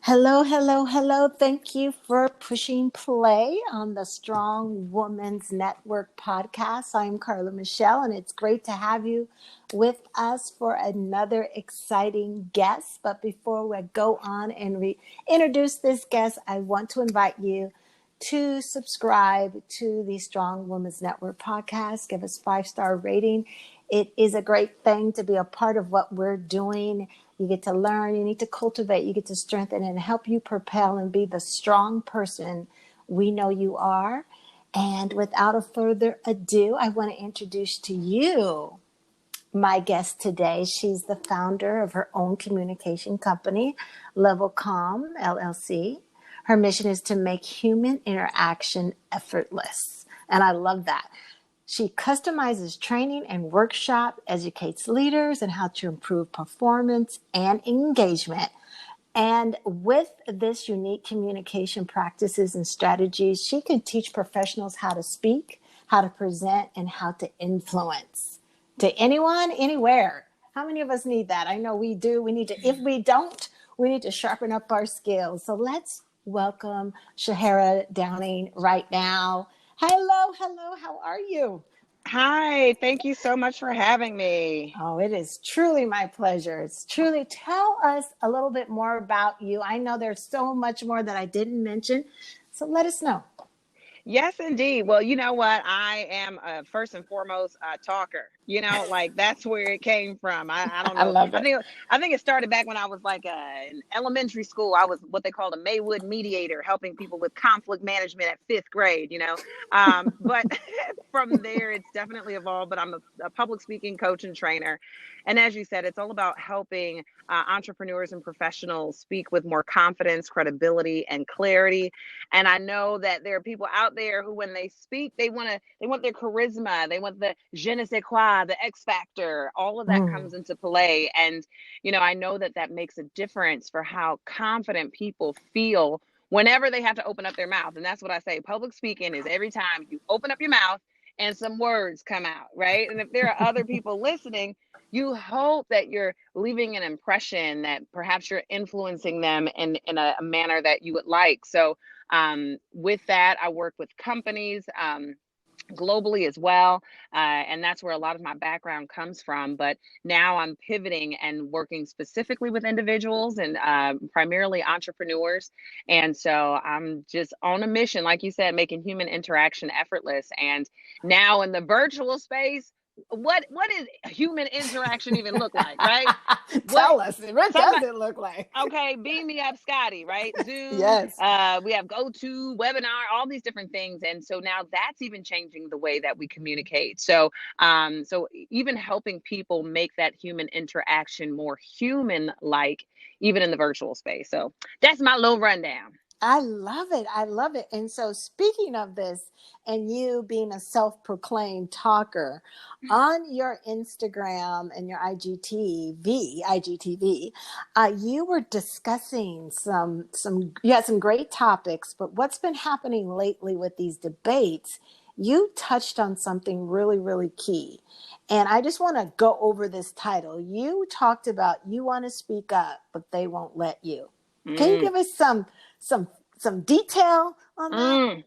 Hello, hello, hello. Thank you for pushing play on the Strong Women's Network podcast. I'm Carla Michelle, and it's great to have you with us for another exciting guest. But before we go on and introduce this guest, I want to invite you to subscribe to the Strong Women's Network podcast. Give us 5-star rating. It is a great thing to be a part of what we're doing. You get to learn, you need to cultivate, you get to strengthen and help you propel and be the strong person we know you are. And without a further ado, I want to introduce to you my guest today. She's the founder of her own communication company, Comm, LLC. Her mission is to make human interaction effortless. And I love that. She customizes training and workshop, educates leaders on how to improve performance and engagement. And with this unique communication practices and strategies, she can teach professionals how to speak, how to present, and how to influence to anyone, anywhere. How many of us need that? I know we do. We need to, if we don't, we need to sharpen up our skills. So let's welcome Sherhara Downing right now. Hello, hello. How are you? Hi, thank you so much for having me. Oh, it is truly my pleasure. It's truly, tell us a little bit more about you. I know there's so much more that I didn't mention, so let us know. Yes, indeed. Well, you know what? I am first and foremost a talker. Like that's where it came from. I don't I know. love I it. think I think it started back when I was like in elementary school. I was what they called a Maywood mediator, helping people with conflict management at fifth grade. But from there, it's definitely evolved. But I'm a public speaking coach and trainer, and as you said, it's all about helping entrepreneurs and professionals speak with more confidence, credibility, and clarity. And I know that there are people out there who, when they speak, they want their charisma, they want the je ne sais quoi, the X factor. All of that Mm. comes into play, and I know that that makes a difference for how confident people feel whenever they have to open up their mouth. And that's what I say. Public speaking is every time you open up your mouth and some words come out, right? And if there are other people listening, you hope that you're leaving an impression, that perhaps you're influencing them in a manner that you would like. So with that, I work with companies globally as well. And that's where a lot of my background comes from. But now I'm pivoting and working specifically with individuals and primarily entrepreneurs. And so I'm just on a mission, like you said, making human interaction effortless. And now in the virtual space, what is human interaction even look like, right? What Tell us, what does somebody it look like? Okay, beam me up, Scotty, right? Zoom, Yes. we have GoTo, webinar, all these different things. And so now that's even changing the way that we communicate. So even helping people make that human interaction more human-like, even in the virtual space. So that's my little rundown. I love it. I love it. And so, speaking of this, and you being a self proclaimed talker, on your Instagram and your IGTV, you were discussing you had some great topics, but what's been happening lately with these debates, you touched on something really, really key. And I just want to go over this title. You talked about you want to speak up, but they won't let you. Can you Mm, give us some some detail on that? mm.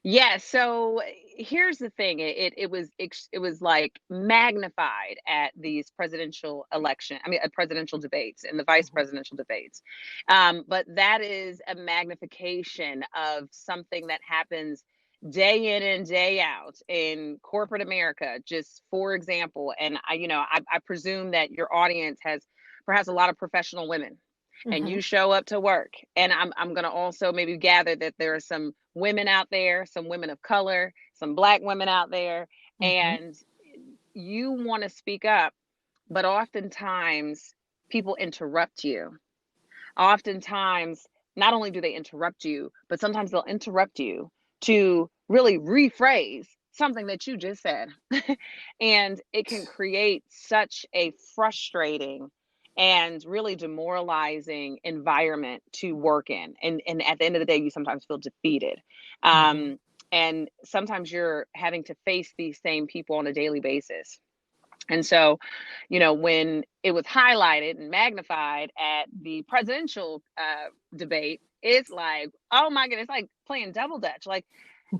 Yeah, so here's the thing. It was like magnified at these presidential debates and the vice presidential debates. But that is a magnification of something that happens day in and day out in corporate America, just for example. And I presume that your audience has perhaps a lot of professional women, and Mm-hmm. you show up to work. And I'm going to also maybe gather that there are some women out there, some women of color, some Black women out there, Mm-hmm. and you want to speak up, but oftentimes people interrupt you. Oftentimes, not only do they interrupt you, but sometimes they'll interrupt you to really rephrase something that you just said. And it can create such a frustrating and really demoralizing environment to work in. And at the end of the day, you sometimes feel defeated. Mm-hmm. And sometimes you're having to face these same people on a daily basis. And so, when it was highlighted and magnified at the presidential debate, it's like, oh my goodness, it's like playing double dutch. Like,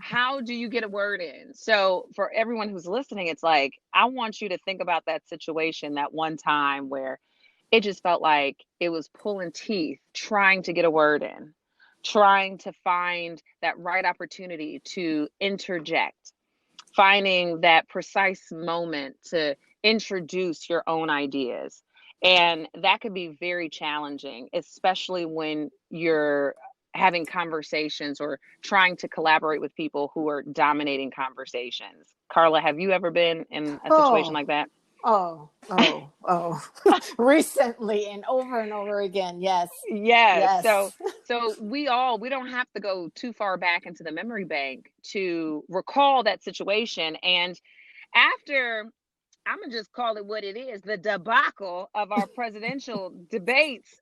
how do you get a word in? So for everyone who's listening, it's like, I want you to think about that situation, that one time where it just felt like it was pulling teeth trying to get a word in, trying to find that right opportunity to interject, finding that precise moment to introduce your own ideas. And that could be very challenging, especially when you're having conversations or trying to collaborate with people who are dominating conversations. Carla, have you ever been in a situation Oh, like that? oh. Recently and over again. Yes. Yes. So Yes. we don't have to go too far back into the memory bank to recall that situation. And after, I'm gonna just call it what it is, the debacle of our presidential debates.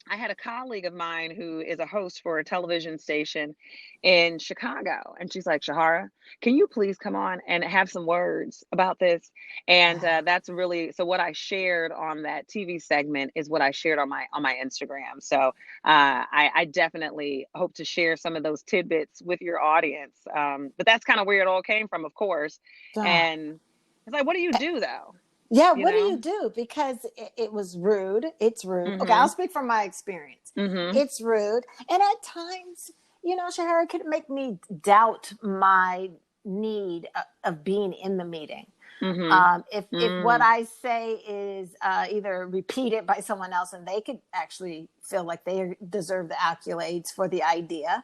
I had a colleague of mine who is a host for a television station in Chicago, and she's like, "Sherhara, can you please come on and have some words about this?" And that's really, so what I shared on that TV segment is what I shared on my Instagram. So I definitely hope to share some of those tidbits with your audience. But that's kind of where it all came from, of course. Ah. And it's like, what do you do though? Yeah, You what do know? you do? Because it was rude. It's rude. Okay, I'll Mm-hmm. speak from my experience. Mm-hmm. It's rude. And at times, Shahara, could make me doubt my need of being in the meeting. Mm-hmm. If what I say is either repeated by someone else and they could actually feel like they deserve the accolades for the idea,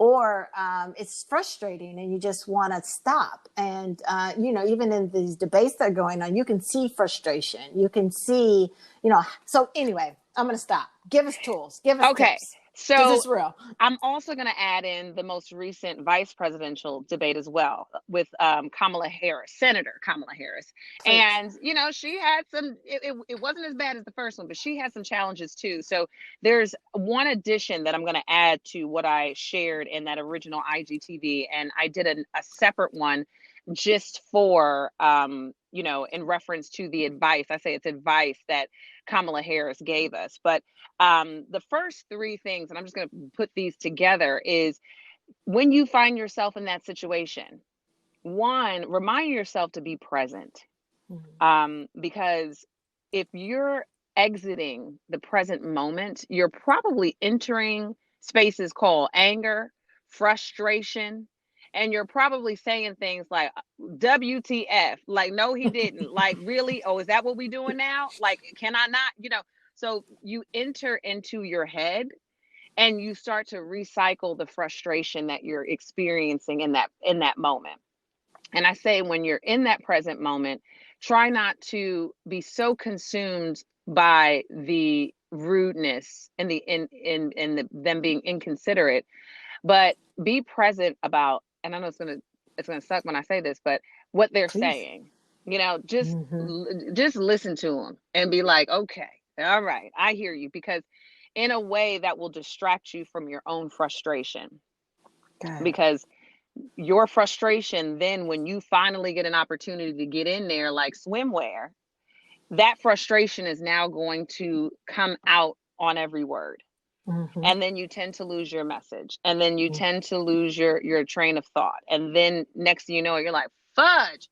or it's frustrating and you just want to stop. And even in these debates that are going on, you can see frustration. You can see, so anyway, I'm going to stop. Give us tools, give us Okay. tips, because So it's real. I'm also going to add in the most recent vice presidential debate as well with Kamala Harris, Senator Kamala Harris. Please. And, she had some, it wasn't as bad as the first one, but she had some challenges too. So there's one addition that I'm going to add to what I shared in that original IGTV. And I did a separate one just for, in reference to the advice. I say it's advice that Kamala Harris gave us. But the first three things, and I'm just going to put these together, is when you find yourself in that situation, one, remind yourself to be present. Because if you're exiting the present moment, you're probably entering spaces called anger, frustration, and you're probably saying things like WTF, like, no, he didn't. Like, really? Oh, is that what we doing now? Like, can I not? So you enter into your head and you start to recycle the frustration that you're experiencing in that moment. And I say, when you're in that present moment, try not to be so consumed by the rudeness and them being inconsiderate, but be present about, and I know it's gonna suck when I say this, but what they're Please. saying. Just Mm-hmm. just listen to them and be like, okay, all right, I hear you, because in a way that will distract you from your own frustration. Good. Because your frustration, then when you finally get an opportunity to get in there like swimwear, that frustration is now going to come out on every word. Mm-hmm. And then you tend to lose your message, and then you tend to lose your train of thought, and then next thing you know, you're like, fudge,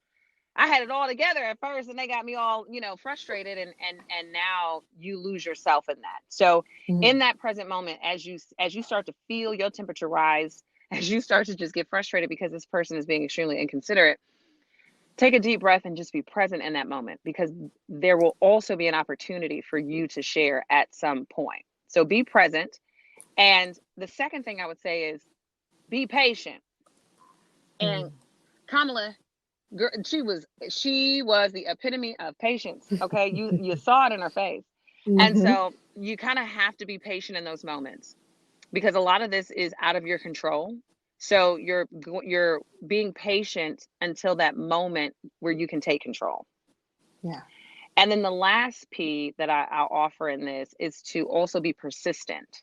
I had it all together at first and they got me all, frustrated, and now you lose yourself in that. So Mm-hmm. in that present moment, as you start to feel your temperature rise, as you start to just get frustrated because this person is being extremely inconsiderate, take a deep breath and just be present in that moment, because there will also be an opportunity for you to share at some point. So be present. And the second thing I would say is be patient. And Kamala, girl, she was the epitome of patience. Okay, you saw it in her face. And Mm-hmm. so you kind of have to be patient in those moments, because a lot of this is out of your control. So you're being patient until that moment where you can take control. Yeah. And then the last P that I'll offer in this is to also be persistent.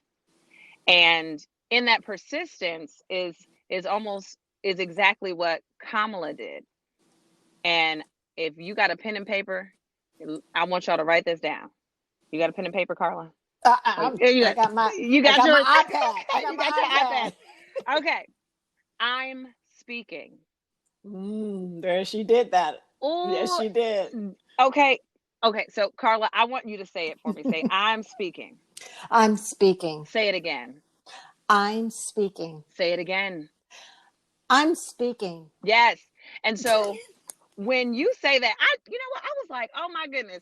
And in that persistence is exactly what Kamala did. And if you got a pen and paper, I want y'all to write this down. You got a pen and paper, Carla? I got my You I got got my yours. iPad. I got You got your my iPad. Okay. I'm speaking. iPad. There, she did that. Yes, Oh, she did. okay. Okay. So, Carla, I want you to say it for me. Say, I'm speaking. I'm speaking. Say it again. I'm speaking. Say it again. I'm speaking. Yes. And so when you say that, you know what? I was like, oh my goodness.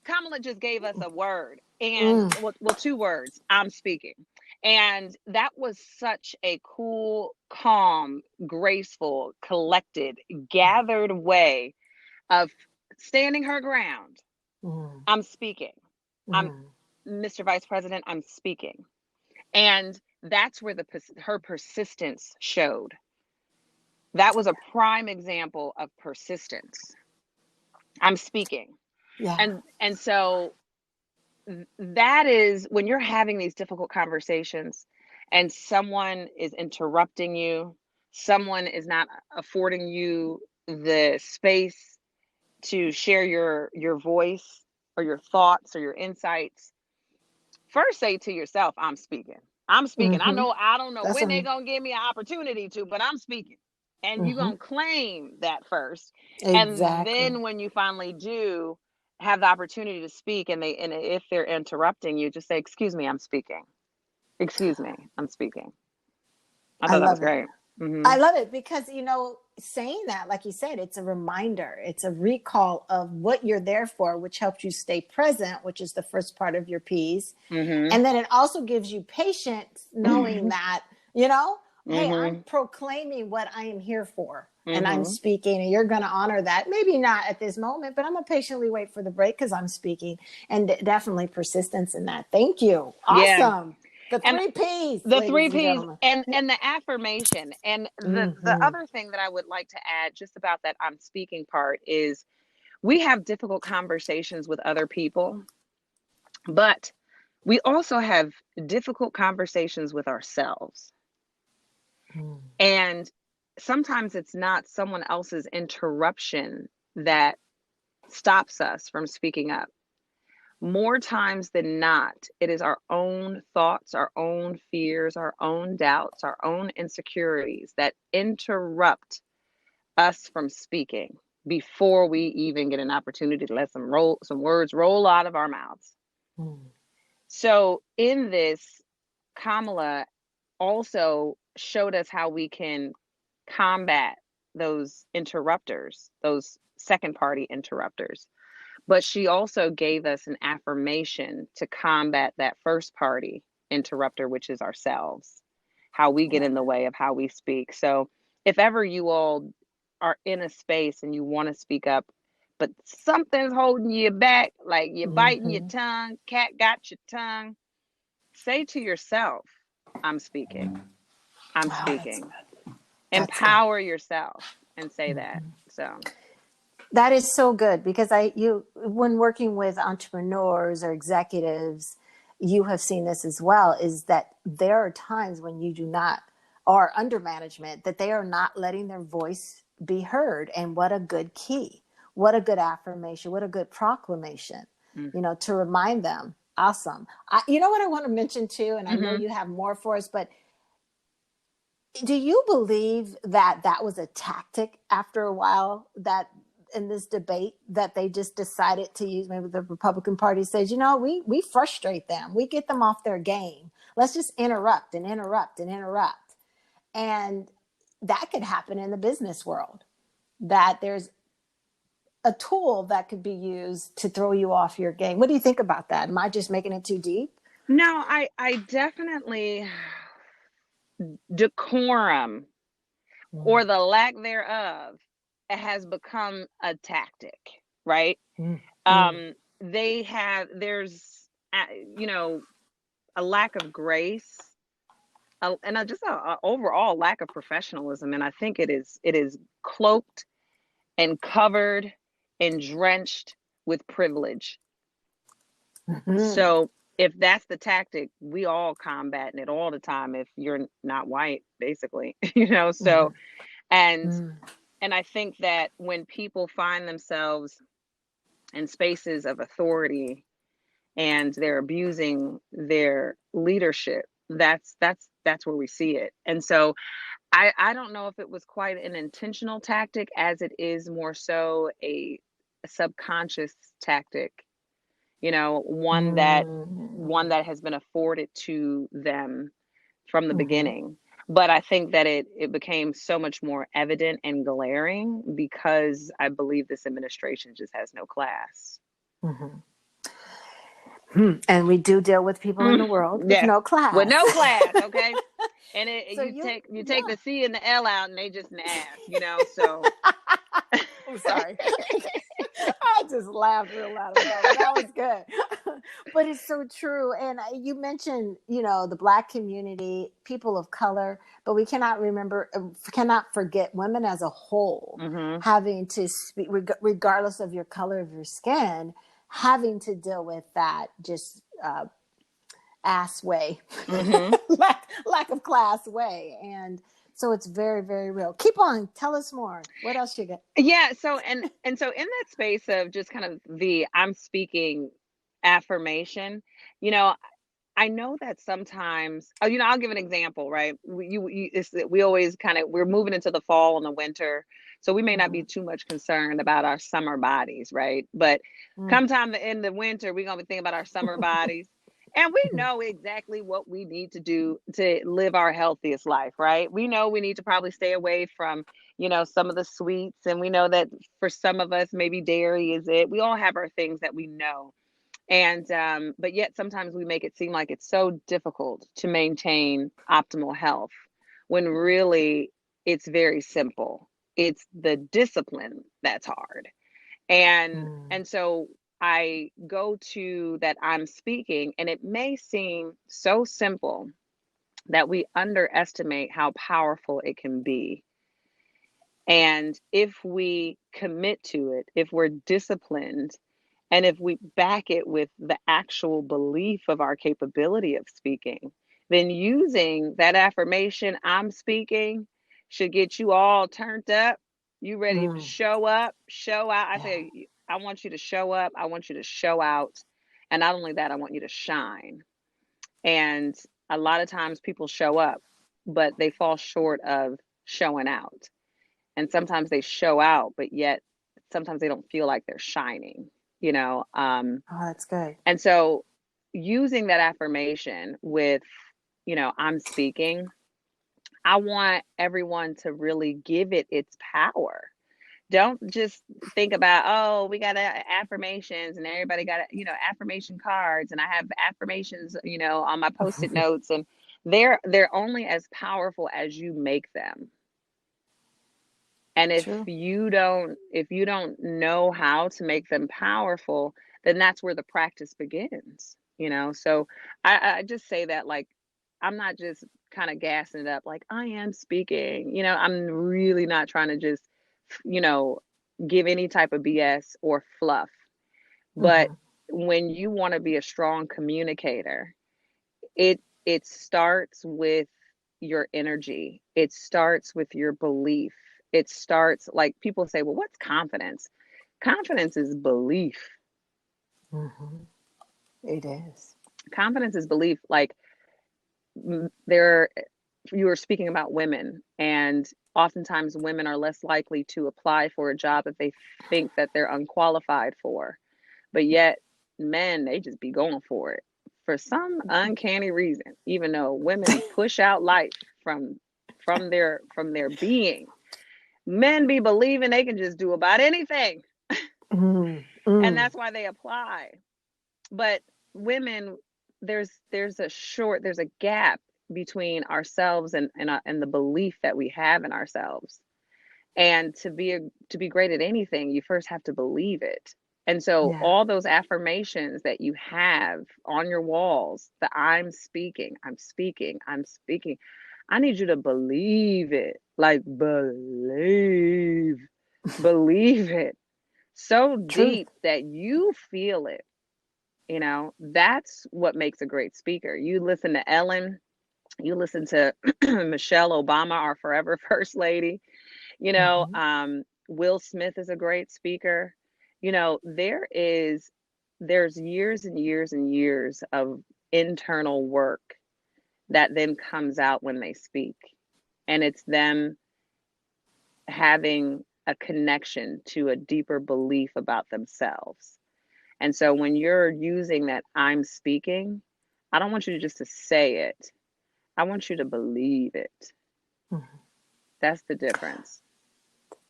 Kamala just gave us a word and Mm, well, two words. I'm speaking. And that was such a cool, calm, graceful, collected, gathered way of standing her ground. mm, I'm speaking. I'm mm. Mr. Vice President, I'm speaking. And that's where her persistence showed. That was a prime example of persistence. I'm speaking. Yeah. And so that is when you're having these difficult conversations and someone is interrupting you, someone is not affording you the space to share your voice or your thoughts or your insights. First say to yourself, I'm speaking. I'm speaking. Mm-hmm. I don't know That's when they're a, going to give me an opportunity to, but I'm speaking. And you're mm-hmm. going to claim that first. And Exactly. then when you finally do have the opportunity to speak and if they're interrupting you, just say, "Excuse me, I'm speaking. Excuse me, I'm speaking." I I thought that was love it. great. I Mhm. love it because, saying that, like you said, it's a reminder, it's a recall of what you're there for, which helps you stay present, which is the first part of your piece. Mhm. And then it also gives you patience, knowing that, hey, I'm Mhm. proclaiming what I am here for. And I'm Mhm. speaking, and you're going to honor that. Maybe not at this moment, but I'm going to patiently wait for the break because I'm speaking. And definitely persistence in that. Thank you. Yeah. Awesome. The And three P's, the ladies three and P's gentlemen. and the affirmation and the Mm-hmm. other thing that I would like to add just about that I'm speaking part is we have difficult conversations with other people, but we also have difficult conversations with ourselves. And sometimes it's not someone else's interruption that stops us from speaking up. More times than not, it is our own thoughts, our own fears, our own doubts, our own insecurities that interrupt us from speaking before we even get an opportunity to let some words roll out of our mouths. Mm-hmm. So in this, Kamala also showed us how we can combat those interrupters, those second party interrupters. But she also gave us an affirmation to combat that first party interrupter, which is ourselves, how we get in the way of how we speak. So if ever you all are in a space and you want to speak up, but something's holding you back, like you're biting your Mm-hmm. tongue, cat got your tongue, say to yourself, I'm speaking. I'm Oh, that's speaking. good. That's good. Empower yourself and say that. So, That is so good because when working with entrepreneurs or executives, you have seen this as well, is that there are times when you do not, or under management, that they are not letting their voice be heard. And what a good key, what a good affirmation, what a good proclamation, to remind them. Awesome. You know what I want to mention too, and I know mm-hmm. you have more for us, but do you believe that that was a tactic after a while, that in this debate that they just decided to use? Maybe the Republican Party says, we frustrate them, we get them off their game, let's just interrupt and interrupt and interrupt. And that could happen in the business world, that there's a tool that could be used to throw you off your game. What do you think about that? Am I just making it too deep? No, I definitely decorum or the lack thereof has become a tactic, right? Mm-hmm. There's, you know, a lack of grace and just a overall lack of professionalism. And I think it is cloaked and covered and drenched with privilege. Mm-hmm. So if that's the tactic, we all combating it all the time if you're not white, basically, So and Mm-hmm. And I think that when people find themselves in spaces of authority and they're abusing their leadership, that's where we see it. And so I don't know if it was quite an intentional tactic as it is more so a subconscious tactic, one Mm. that has been afforded to them from the Mm-hmm. beginning. But I think that it became so much more evident and glaring because I believe this administration just has no class. Mm-hmm. And we do deal with people in the Mm, world with yes, no with class. no class, okay. And So you take yeah. the C and the L out, and they just an ass. So I'm sorry. I just laughed real loud about that one. That was good. But it's so true. And you mentioned, the Black community, people of color, but we cannot forget women as a whole hmm having to speak, regardless of your color of your skin, having to deal with that just ass way, hmm lack of class way. And so it's very, very real. Keep on. Tell us more. What else you got? Yeah, so and so in that space of just kind of the I'm speaking affirmation, you know, I know that sometimes, I'll give an example, right? We always we're moving into the fall and the winter, so we may not Mm-hmm. be too much concerned about our summer bodies, right? But Mm. come time to end the winter, we're gonna be thinking about our summer bodies, and we Mhm. know exactly what we need to do to live our healthiest life, right? We know we need to probably stay away from, some of the sweets, and we know that for some of us, maybe dairy is it. We all have our things that we know, and but yet sometimes we make it seem like it's so difficult to maintain optimal health when really it's very simple. It's the discipline that's hard. And so I go to that I'm speaking, and it may seem so simple that we underestimate how powerful it can be. And if we commit to it, if we're disciplined, and if we back it with the actual belief of our capability of speaking, then using that affirmation, I'm speaking, should get you all turned up. You ready to Mm. show up, show out. I Yeah. say, I want you to show up. I want you to show out. And not only that, I want you to shine. And a lot of times people show up, but they fall short of showing out. And sometimes they show out, but yet sometimes they don't feel like they're shining, you know. Oh, that's good. And so using that affirmation with, I'm speaking, I want everyone to really give it its power. Don't just think about, oh, we got affirmations and everybody got, affirmation cards, and I have affirmations, on my post-it notes, and they're only as powerful as you make them. And True. if you don't know how to make them powerful, then that's where the practice begins. So I just say that, like, I'm not just kind of gassing it up like I am speaking. I'm really not trying to just, you know, give any type of BS or fluff. But Hmm. when you want to be a strong communicator, it starts with your energy. It starts with your belief. It starts, like, people say, well, what's confidence? Confidence is belief. Hmm. It is. Confidence is belief. Like, there, you were speaking about women, and oftentimes women are less likely to apply for a job that they think that they're unqualified for. But yet men, they just be going for it for some uncanny reason, even though women push out life from their being. Men be believing they can just do about anything, Mm. and Mm. that's why they apply. But women, there's a gap between ourselves and the belief that we have in ourselves. And to be great at anything, you first have to believe it. And so Yeah. all those affirmations that you have on your walls, that I'm speaking, I'm speaking, I'm speaking, I need you to believe it. Like, believe it so Truth. deep that you feel it. That's what makes a great speaker. You listen to Ellen, you listen to Michelle Obama, our forever first lady. You know, Mhm. Will Smith is a great speaker. You know, there's years and years and years of internal work that then comes out when they speak. And it's them having a connection to a deeper belief about themselves. And so when you're using that I'm speaking, I don't want you just to say it. I want you to believe it. Mhm. That's the difference.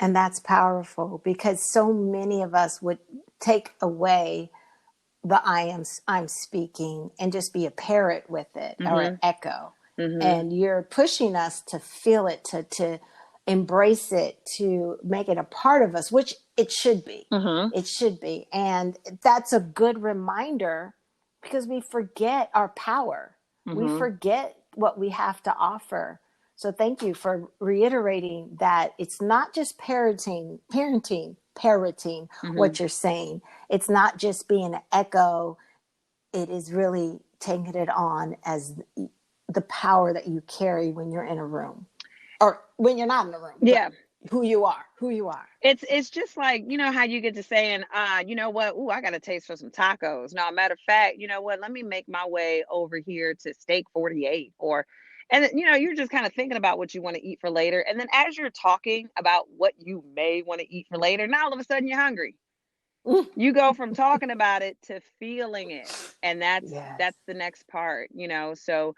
And that's powerful because so many of us would take away the I'm speaking and just be a parrot with it or an Mhm. echo. Mhm. And you're pushing us to feel it, to embrace it, to make it a part of us, which it should be. Mhm. It should be. And that's a good reminder because we forget our power. We Mhm. forget what we have to offer. So thank you for reiterating that it's not just parroting Mhm. what you're saying. It's not just being an echo. It is really taking it on as the power that you carry when you're in a room or when you're not in a room, but Yeah. who you are. It's just like, you know how you get to saying, you know what, ooh, I got a taste for some tacos. No, matter of fact, you know what, let me make my way over here to Steak 48 or and you know, you're just kind of thinking about what you want to eat for later. And then as you're talking about what you may want to eat for later, now all of a sudden you're hungry. You go from talking about it to feeling it. And Yes. that's the next part, you know. So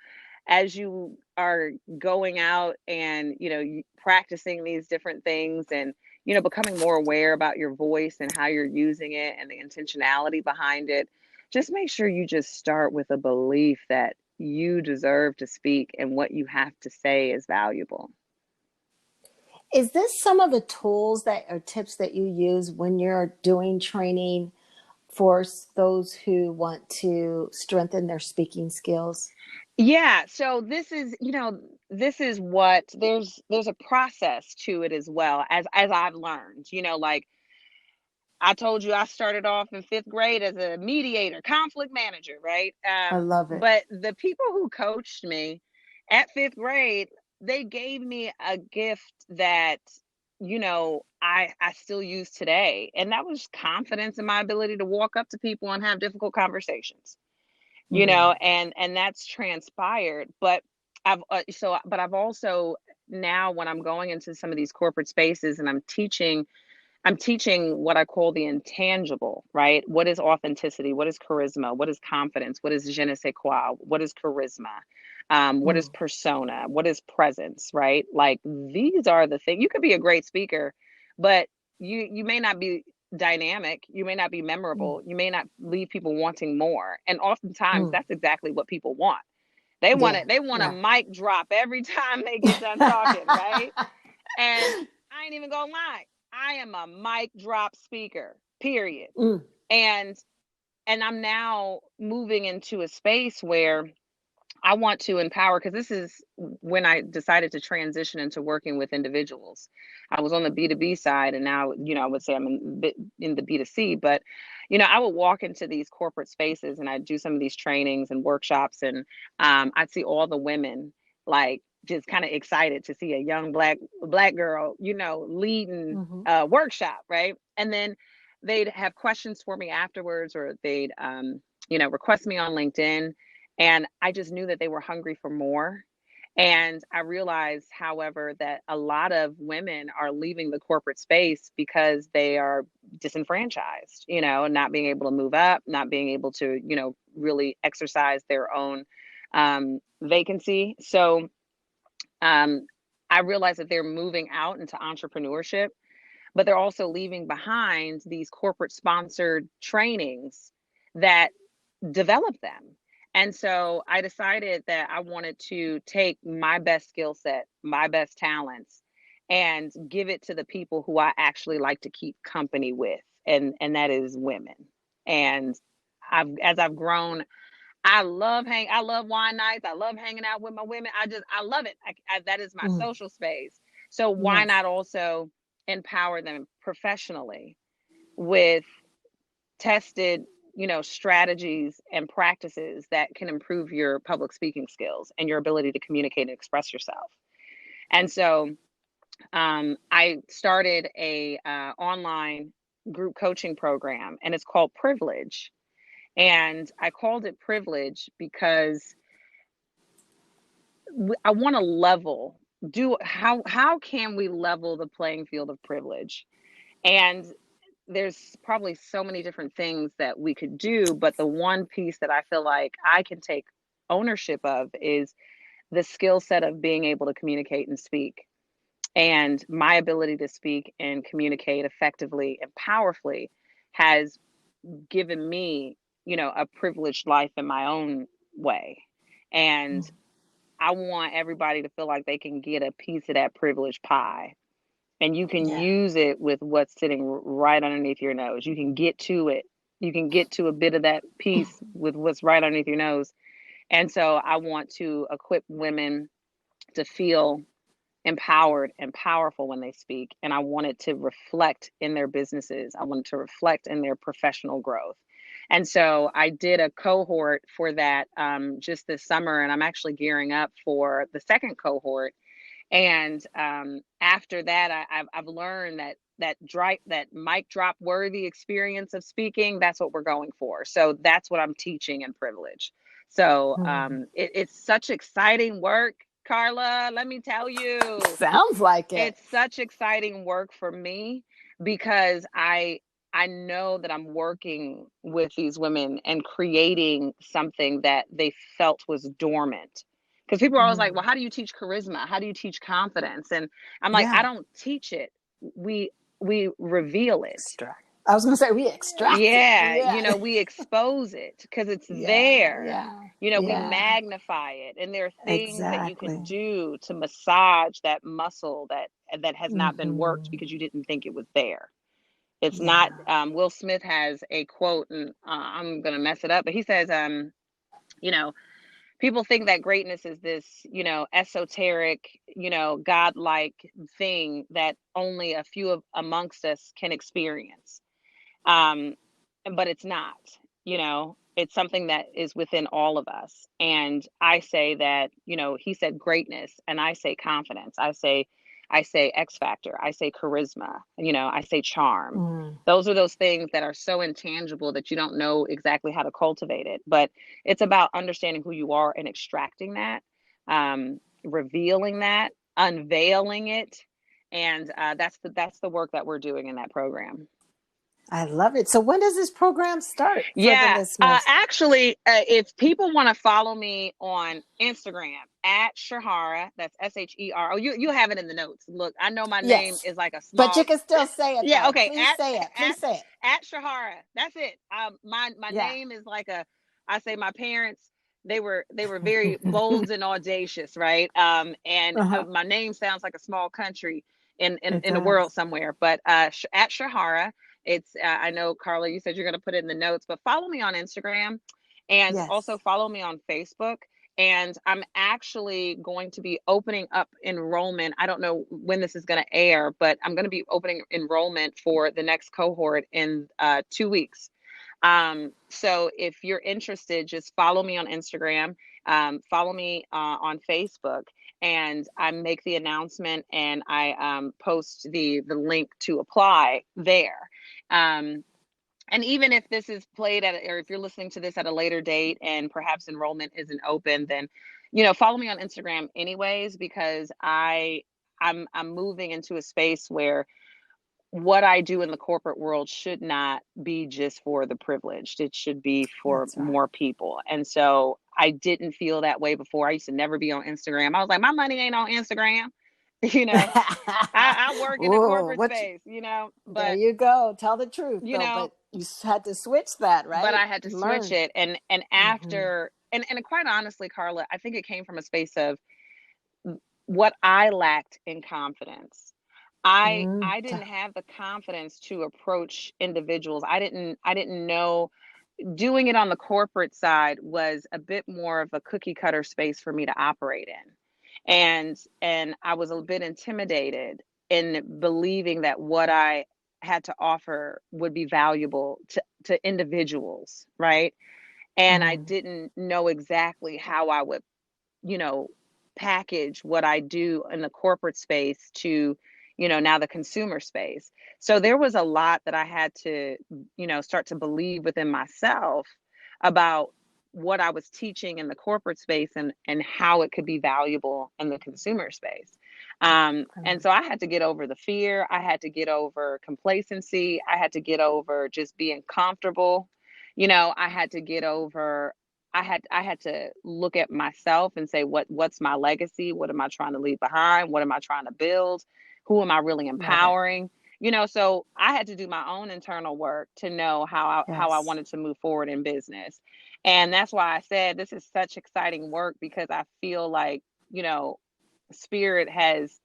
as you are going out and, you know, practicing these different things and, you know, becoming more aware about your voice and how you're using it and the intentionality behind it, just make sure you just start with a belief that you deserve to speak and what you have to say is valuable. Is this some of the tools that or tips that you use when you're doing training for those who want to strengthen their speaking skills? Yeah, so this is, you know, this is what there's a process to it as well as I've learned. You know, like I told you I started off in 5th grade as a mediator, conflict manager, right? I love it. But the people who coached me at 5th grade, they gave me a gift that, you know, I still use today, and that was confidence in my ability to walk up to people and have difficult conversations, you Mm. know, and that's transpired. But I've also now when I'm going into some of these corporate spaces and I'm teaching what I call the intangible, right? What is authenticity? What is charisma? What is confidence? What is je ne sais quoi? What is charisma? What is Mm. persona? What is presence, right? Like these are the things. You could be a great speaker, but you may not be dynamic. You may not be Mm. memorable. You may not leave people wanting more. And oftentimes Mm. that's exactly what people want. Yeah. They want a Yeah. mic drop every time they get done talking, right? And I ain't even gonna lie, I am a mic drop speaker, period. Mm. And I'm now moving into a space where I want to empower because this is when I decided to transition into working with individuals. I was on the B2B side and now, you know, I would say I'm in the B2C, but you know, I would walk into these corporate spaces and I'd do some of these trainings and workshops and I'd see all the women like just kind of excited to see a young black girl, you know, leading Mm-hmm. a workshop, right? And then they'd have questions for me afterwards or they'd you know, request me on LinkedIn and I just knew that they were hungry for more. And I realized, however, that a lot of women are leaving the corporate space because they are disenfranchised, you know, not being able to move up, not being able to, you know, really exercise their own vacancy. So um, I realized that they're moving out into entrepreneurship, but they're also leaving behind these corporate sponsored trainings that develop them. And so I decided that I wanted to take my best skill set, my best talents, and give it to the people who I actually like to keep company with, and that is women. And as I've grown, I love wine nights. I love hanging out with my women. I love it. That is my Mm. social space. So why Yes. not also empower them professionally with tested, you know, strategies and practices that can improve your public speaking skills and your ability to communicate and express yourself. And so I started a online group coaching program, and it's called Privilege. And I called it Privilege because I want to level. Do how can we level the playing field of privilege? And there's probably so many different things that we could do, but the one piece that I feel like I can take ownership of is the skill set of being able to communicate and speak. And my ability to speak and communicate effectively and powerfully has given me, a privileged life in my own way. And I want everybody to feel like they can get a piece of that privileged pie. And you can Yeah. use it with what's sitting right underneath your nose. You can get to it. You can get to a bit of that piece with what's right underneath your nose. And so I want to equip women to feel empowered and powerful when they speak. And I want it to reflect in their businesses. I want it to reflect in their professional growth. And so I did a cohort for that just this summer, and I'm actually gearing up for the second cohort. And after that, I've learned that mic drop worthy experience of speaking. That's what we're going for. So that's what I'm teaching in Privilege. So Mm. it's such exciting work, Carla. Let me tell you, Sounds like it. it's such exciting work for me because I know that I'm working with these women and creating something that they felt was dormant. Because people are always like, well, Mm. how do you teach charisma? How do you teach confidence? And I'm like, I Yeah. don't teach it. We reveal it. Extract. I was going to say we extract it. Yeah, Yeah. we expose it because it's Yeah. there. Yeah. We Yeah. magnify it, and there are things that you can Exactly. do to massage that muscle that has not been worked Hmm. because you didn't think it was there. It's not. Yeah. Will Smith has a quote, and I'm gonna mess it up, but he says, you know, people think that greatness is this, esoteric, godlike thing that only a few of amongst us can experience. um, but it's not, it's something that is within all of us. And I say that, he said greatness, and I say confidence. I say X factor. I say charisma. I say charm. Mm. Those are those things that are so intangible that you don't know exactly how to cultivate it. But it's about understanding who you are and extracting that, revealing that, unveiling it, and that's the work that we're doing in that program. I love it. So when does this program start for the Yeah, listeners? actually, if people want to follow me on Instagram at Sherhara, that's Shero. Oh, you have it in the notes. Look, I know my name Yes. is like a But you small. can still say it Yeah, though. okay. Please At say it. at Please say it. at Shahara. That's it. My Yeah. name is like a. I say my parents. They were very bold and audacious, right? And Uh-huh. my name sounds like a small country in in, It in the world does. somewhere. But at Shahara, it's. I know Carla, you said you're going to put it in the notes, but follow me on Instagram, and also Yes. follow me on Facebook. And I'm actually going to be opening up enrollment. I don't know when this is going to air, but I'm going to be opening enrollment for the next cohort in 2 weeks. So if you're interested, just follow me on Instagram, follow me on Facebook, and I make the announcement, and I post the link to apply there. Um, and even if this is played at, or if you're listening to this at a later date and perhaps enrollment isn't open, then, follow me on Instagram anyways, because I'm moving into a space where what I do in the corporate world should not be just for the privileged. It should be for That's right. more people. And so I didn't feel that way before. I used to never be on Instagram. I was like, my money ain't on Instagram. You know, I work in a Whoa, corporate what space, there but you go. Tell the truth you though, know, but you had to switch that, but right? I had to switch Learn. it. And Hmm. after, and quite honestly, Carla, I think it came from a space of what I lacked in confidence. I didn't have the confidence to approach individuals. I didn't know, doing it on the corporate side was a bit more of a cookie cutter space for me to operate in. And I was a bit intimidated in believing that what I had to offer would be valuable to individuals, right? And I Mm. didn't know exactly how I would, you know, package what I do in the corporate space to, now the consumer space. So there was a lot that I had to, start to believe within myself about what I was teaching in the corporate space and how it could be valuable in the consumer space. And so I had to get over the fear. I had to get over complacency. I had to get over just being comfortable. I had to get over, I had to look at myself and say, what's my legacy? What am I trying to leave behind? What am I trying to build? Who am I really Love it. empowering? So I had to do my own internal work to know how I Yes. wanted to move forward in business. And that's why I said this is such exciting work, because I feel like, spirit has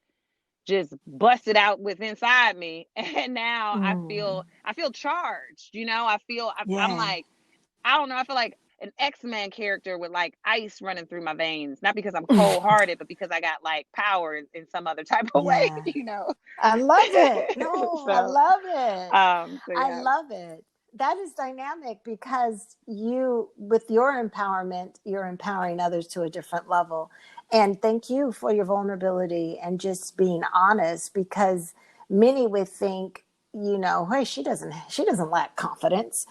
just busted out with inside me. And now Mm. I feel charged. I'm Yeah. like, I don't know, I feel like an X-Men character with like ice running through my veins, not because I'm cold hearted, but because I got like power in some other type of way. Yeah. I love it. No, I So love it. so I yeah. love it. That is dynamic because you, with your empowerment, you're empowering others to a different level. And thank you for your vulnerability and just being honest, because many would think, hey, she doesn't lack confidence,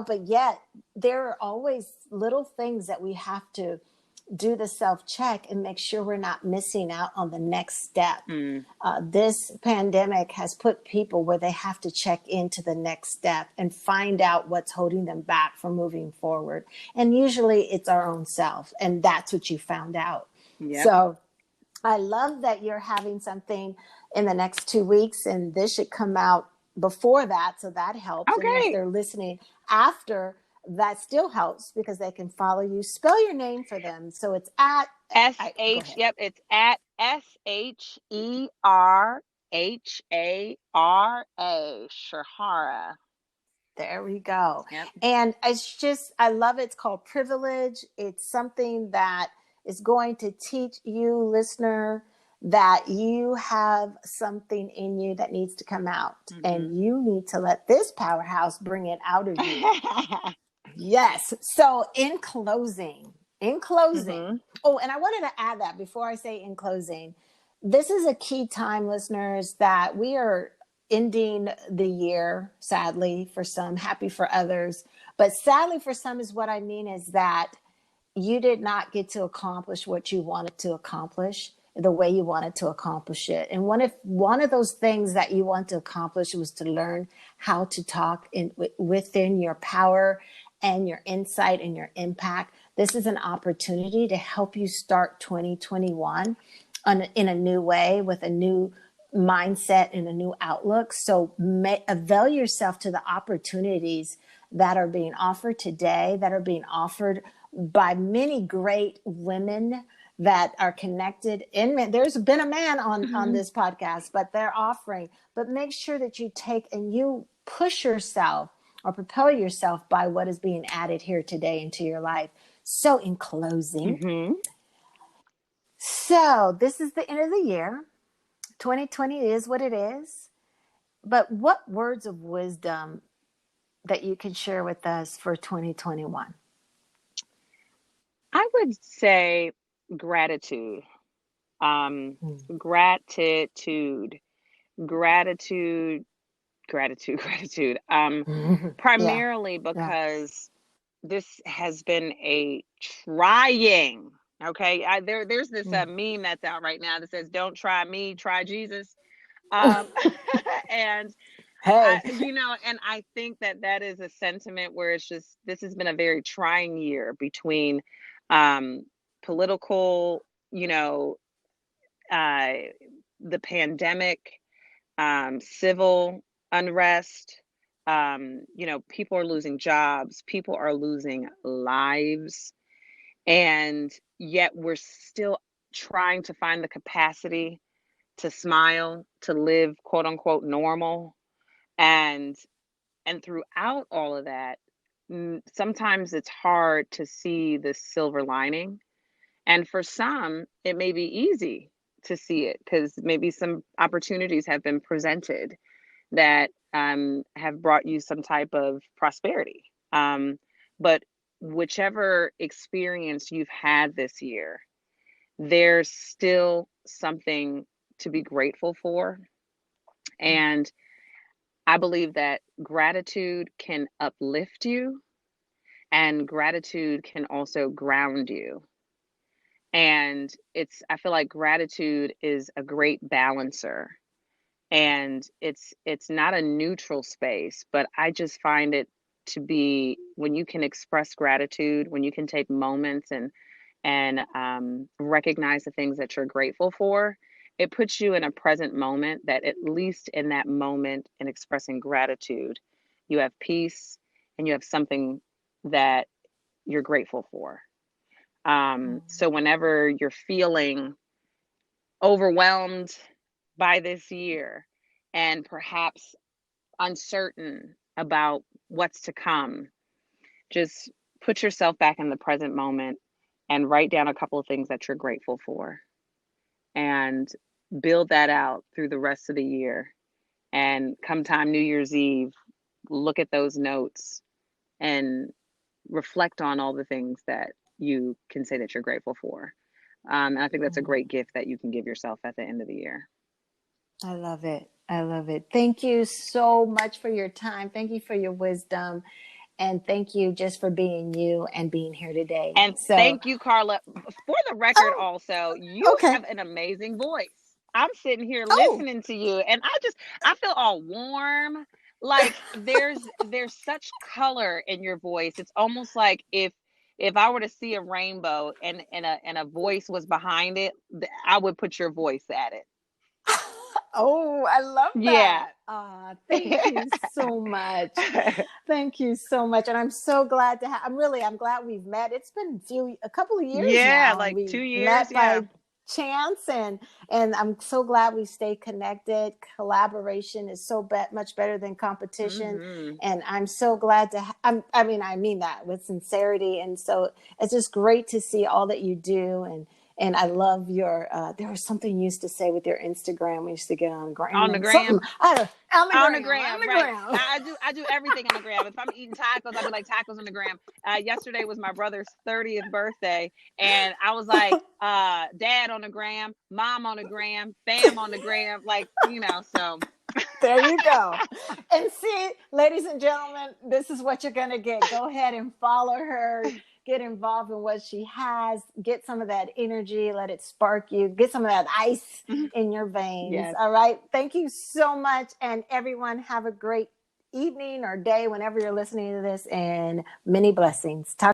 but yet there are always little things that we have to do the self check and make sure we're not missing out on the next step. Mm, This pandemic has put people where they have to check into the next step and find out what's holding them back from moving forward. And usually it's our own self. And that's what you found out. yep. So I love that you're having something in the next 2 weeks, and this should come out before that. So that helps. And if Okay. they're listening after, that still helps because they can follow you. Spell your name for them. So it's at, go ahead. Yep, it's at Sherhara, Sherhara. There we go. Yep. And I love it. It's called privilege. It's something that is going to teach you, listener, that you have something in you that needs to come out. Mm-hmm. And you need to let this powerhouse bring it out of you. Yes. So in closing, Mm-hmm. oh, and I wanted to add that before I say in closing, this is a key time, listeners, that we are ending the year, sadly for some, happy for others. But sadly for some is what I mean is that you did not get to accomplish what you wanted to accomplish the way you wanted to accomplish it. And one of those things that you want to accomplish was to learn how to talk within your power and your insight and your impact. This is an opportunity to help you start 2021 in a new way with a new mindset and a new outlook. So avail yourself to the opportunities that are being offered today, that are being offered by many great women that are connected in. There's been a man on Mm-hmm. this podcast, but they're offering. But make sure that you take and you push yourself or propel yourself by what is being added here today into your life. So in closing, Mm-hmm. so this is the end of the year. 2020 is what it is. But what words of wisdom that you can share with us for 2021? I would say gratitude. Um, gratitude, gratitude, gratitude. Yeah. Primarily Yeah. because this has been a trying. Okay, there's this Mm. meme that's out right now that says, "Don't try me, try Jesus." Um, and Hey. and I think that is a sentiment where it's just this has been a very trying year between um, political, you know, uh, the pandemic, civil unrest. People are losing jobs, people are losing lives, and yet we're still trying to find the capacity to smile, to live quote unquote normal. And throughout all of that, sometimes it's hard to see the silver lining. And for some, it may be easy to see it because maybe some opportunities have been presented that have brought you some type of prosperity. But whichever experience you've had this year, there's still something to be grateful for. And I believe that gratitude can uplift you, and gratitude can also ground you. And I feel like gratitude is a great balancer, and it's not a neutral space, but I just find it to be, when you can express gratitude, when you can take moments and recognize the things that you're grateful for, it puts you in a present moment, that at least in that moment, in expressing gratitude, you have peace and you have something that you're grateful for. So whenever you're feeling overwhelmed by this year and perhaps uncertain about what's to come, just put yourself back in the present moment and write down a couple of things that you're grateful for, and build that out through the rest of the year. And come time New Year's Eve, look at those notes and reflect on all the things that you can say that you're grateful for. And I think that's a great gift that you can give yourself at the end of the year. I love it. I love it. Thank you so much for your time. Thank you for your wisdom. And thank you just for being you and being here today. And So, thank you, Carla. For the record, oh, also, you okay. have an amazing voice. I'm sitting here Oh, listening to you, and I feel all warm. Like there's such color in your voice. It's almost like if I were to see a rainbow and a voice was behind it, I would put your voice at it. oh, I love Yeah. that. Thank you so much. Thank you so much. And I'm so glad to have, I'm glad we've met. It's been a couple of years Yeah, now, and like we 2 years. met Yeah. by chance, and I'm so glad we stay connected. Collaboration is so much better than competition. Hmm. And I'm so glad to, I mean that with sincerity. And so it's just great to see all that you do. And I love your, there was something you used to say with your Instagram. We used to get on gram On the and something, gram. I don't, On the on gram, the right. gram. I do everything on the gram. If I'm eating tacos, I'll be like, tacos on the gram. Yesterday was my brother's 30th birthday, and I was like, dad on the gram, mom on the gram, fam on the gram, like, so. There you go. And see, ladies and gentlemen, this is what you're going to get. Go ahead and follow her. Get involved in what she has. Get some of that energy. Let it spark you. Get some of that ice in your veins. Yes. All right. Thank you so much. And everyone, have a great evening or day whenever you're listening to this, and many blessings. Talk